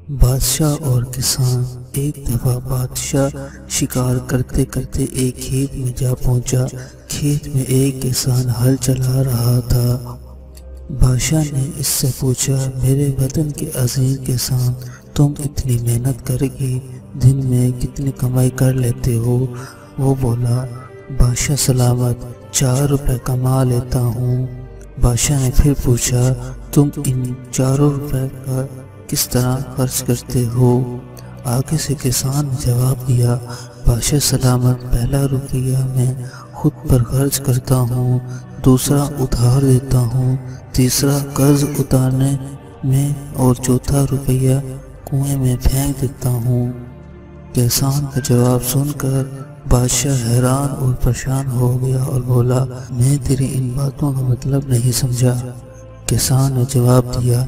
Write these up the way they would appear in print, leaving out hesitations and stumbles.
بادشاہ اور کسان۔ ایک دفعہ بادشاہ شکار کرتے کرتے ایک کھیت میں جا پہنچا۔ کھیت میں ایک کسان ہل چلا رہا تھا۔ بادشاہ نے اس سے پوچھا، میرے وطن کے عظیم کسان، تم اتنی محنت کر کے دن میں کتنی کمائی کر لیتے ہو؟ وہ بولا، بادشاہ سلامت، 4 روپے کما لیتا ہوں۔ بادشاہ نے پھر پوچھا، تم ان 4 روپے کا کس طرح خرچ کرتے ہو؟ آگے سے کسان نے جواب دیا، بادشاہ سلامت، پہلا روپیہ میں خود پر خرچ کرتا ہوں، دوسرا ادھار دیتا ہوں، تیسرا قرض اتارنے میں اور چوتھا روپیہ کنویں میں پھینک دیتا ہوں۔ کسان کا جواب سن کر بادشاہ حیران اور پریشان ہو گیا اور بولا، میں تیری ان باتوں کا مطلب نہیں سمجھا۔ کسان نے جواب دیا،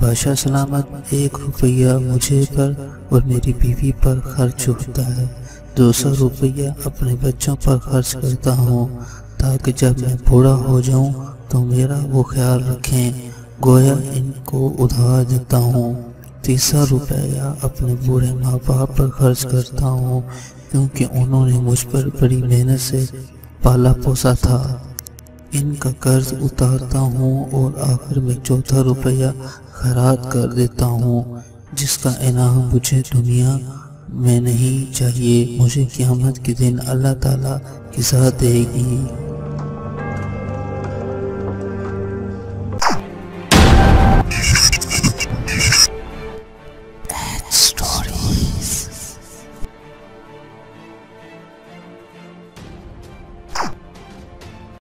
بادشاہ سلامت، 1 روپیہ مجھے پر اور میری بیوی پر خرچ ہوتا ہے، دوسرا روپیہ اپنے بچوں پر خرچ کرتا ہوں تاکہ جب میں بوڑھا ہو جاؤں تو میرا وہ خیال رکھیں، گویا ان کو ادھار دیتا ہوں، تیسرا روپیہ اپنے بوڑھے ماں باپ پر خرچ کرتا ہوں کیونکہ انہوں نے مجھ پر بڑی محنت سے پالا پوسا تھا، ان کا قرض اتارتا ہوں اور آخر میں چوتھا روپیہ خیرات کر دیتا ہوں، جس کا انعام مجھے دنیا میں نہیں چاہیے، مجھے قیامت کے دن اللہ تعالیٰ کی سزا دے گی۔